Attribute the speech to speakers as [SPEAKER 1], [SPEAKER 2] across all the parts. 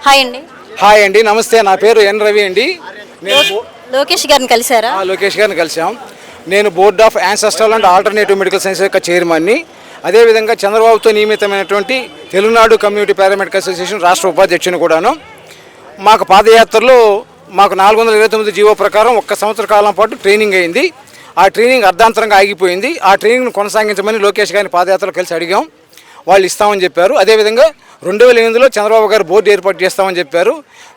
[SPEAKER 1] Hi అండి.
[SPEAKER 2] Hi అండి, నమస్తే. నా పేరు ఎన్ రవి అండి.
[SPEAKER 1] లోకేష్ గారిని కలిసారా?
[SPEAKER 2] లోకేష్ గారిని కలిసాం. నేను board of ancestral and alternative medical science యొక్క చైర్మన్ని. అదేవిధంగా చంద్రబాబుతో నియమితమైనటువంటి తెలుగునాడు కమ్యూనిటీ పారామెడికల్ అసోసియేషన్ రాష్ట్ర ఉపాధ్యక్షుని కూడాను. మాకు పాదయాత్రలో మాకు 429 జీవో ప్రకారం 1 సంవత్సర కాలం పాటు ట్రైనింగ్ అయింది. ఆ ట్రైనింగ్ అర్ధాంతరంగా ఆగిపోయింది. ఆ ట్రైనింగ్ను కొనసాగించమని లోకేష్ గారిని పాదయాత్రలో కలిసి అడిగాం. వాళ్ళు ఇస్తామని చెప్పారు. అదేవిధంగా 2008లో చంద్రబాబు గారు బోర్డు ఏర్పాటు చేస్తామని చెప్పారు.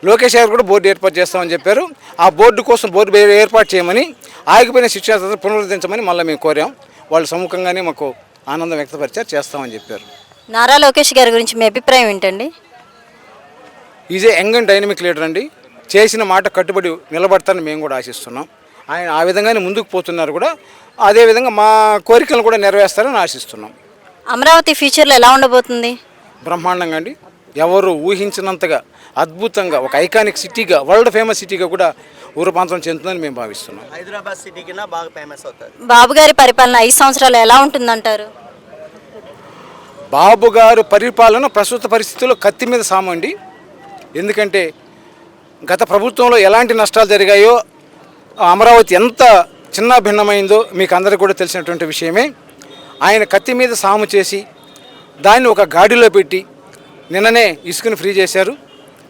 [SPEAKER 2] లోకేష్ గారు కూడా బోర్డు ఏర్పాటు చేస్తామని చెప్పారు. ఆ బోర్డు కోసం బోర్డు ఏర్పాటు చేయమని, ఆగిపోయిన శిక్షా పునరుద్ధరించమని మళ్ళీ మేము కోరాం. వాళ్ళు సముఖంగానే మాకు ఆనందం వ్యక్తపరిచారు, చేస్తామని చెప్పారు.
[SPEAKER 1] నారా లోకేష్ గారి గురించి మీ అభిప్రాయం ఏంటండి?
[SPEAKER 2] Is a young and dynamic leader అండి. చేసిన మాట కట్టుబడి నిలబడతారని మేము కూడా ఆశిస్తున్నాం. ఆయన ఆ విధంగానే ముందుకు పోతున్నారు కూడా. అదేవిధంగా మా కోరికలను కూడా నెరవేరుస్తారని ఆశిస్తున్నాం.
[SPEAKER 1] అమరావతి ఫ్యూచర్లో ఎలా ఉండబోతుంది?
[SPEAKER 2] బ్రహ్మాండంగా అండి. ఎవరు ఊహించినంతగా అద్భుతంగా ఒక ఐకానిక్ సిటీగా, వరల్డ్ ఫేమస్ సిటీగా కూడా రూపాంతరం చెందుతుందని మేము భావిస్తున్నాం.
[SPEAKER 3] హైదరాబాద్ సిటీకి బాగా ఫేమస్ అవుతుంది.
[SPEAKER 1] బాబు గారి పరిపాలన 5 సంవత్సరాలు ఎలా ఉంటుందంటారు?
[SPEAKER 2] బాబు గారు పరిపాలన ప్రస్తుత పరిస్థితుల్లో కత్తి మీద సామండి. ఎందుకంటే గత ప్రభుత్వంలో ఎలాంటి నష్టాలు జరిగాయో, అమరావతి ఎంత చిన్న భిన్నమైందో మీకు అందరికీ కూడా తెలిసినటువంటి విషయమే. ఆయన కత్తి మీద సాము చేసి దాన్ని ఒక గాడిలో పెట్టి నిన్ననే ఇసుకను ఫ్రీ చేశారు.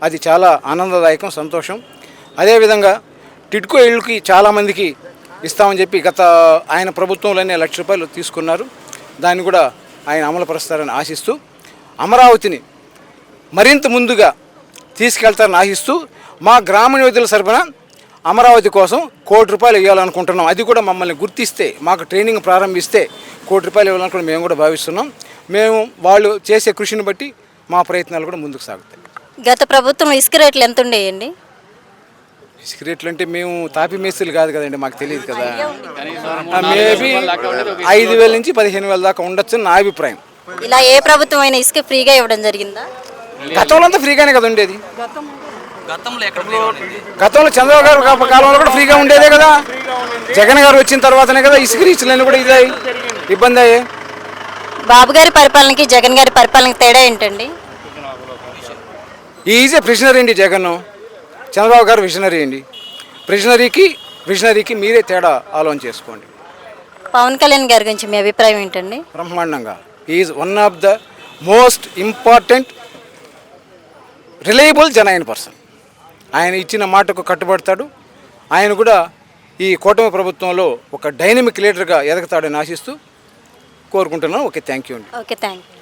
[SPEAKER 2] అది చాలా ఆనందదాయకం, సంతోషం. అదేవిధంగా టిడ్కో ఇళ్ళకి చాలామందికి ఇస్తామని చెప్పి గత ఆయన ప్రభుత్వంలోనే ₹1,00,000 తీసుకున్నారు. దాన్ని కూడా ఆయన అమలుపరుస్తారని ఆశిస్తూ, అమరావతిని మరింత ముందుగా తీసుకెళ్తారని ఆశిస్తూ, మా గ్రామీణ విధుల సరఫున అమరావతి కోసం ₹1,00,00,000 ఇవ్వాలనుకుంటున్నాం. అది కూడా మమ్మల్ని గుర్తిస్తే, మాకు ట్రైనింగ్ ప్రారంభిస్తే ₹1,00,00,000 ఇవ్వాలనుకుని మేము కూడా భావిస్తున్నాం. మేము వాళ్ళు చేసే కృషిని బట్టి మా ప్రయత్నాలు కూడా ముందుకు సాగుతాయి.
[SPEAKER 1] గత ప్రభుత్వం ఇసుక రేట్లు ఎంత ఉండేయండి?
[SPEAKER 2] ఇసుక రేట్లు అంటే మేము తాపి మేస్త్రులు కాదు కదండి, మాకు తెలియదు కదా. మేబీ 5,000 నుంచి 15,000 దాకా ఉండొచ్చు నా అభిప్రాయం.
[SPEAKER 1] ఇలా ఏ ప్రభుత్వం అయినా ఇసుక ఫ్రీగా ఇవ్వడం జరిగిందా?
[SPEAKER 2] గతంలో అంతా ఫ్రీగానే కదా ఉండేది. గతంలో చంద్రబాబు గారు కాలంలో కూడా ఫ్రీగా ఉండేదే కదా. జగన్ గారు వచ్చిన తర్వాతనే కదా ఇసుక రీచ్లన్నీ కూడా ఇదే ఇబ్బంది అయ్యాయి.
[SPEAKER 1] బాబు గారి పరిపాలనకి జగన్ గారి పరిపాలనకి తేడా ఏంటండి?
[SPEAKER 2] ఈజ్ ఏ ప్రిజనరీ అండి జగన్. చంద్రబాబు గారు విజనరీ అండి. విజనరీకి మీరే తేడా ఆలోచన చేసుకోండి.
[SPEAKER 1] పవన్ కళ్యాణ్ గారి గురించి మీ అభిప్రాయం ఏంటండి?
[SPEAKER 2] బ్రహ్మాండంగా. Is one of the most important reliable genuine person. ఆయన ఇచ్చిన మాటకు కట్టుబడతాడు. ఆయన కూడా ఈ కూటమి ప్రభుత్వంలో ఒక డైనమిక్ లీడర్గా ఎదగతాడని ఆశిస్తూ కోరుకుంటున్నాను. ఓకే, థ్యాంక్ యూ అండి.
[SPEAKER 1] Okay, thank you.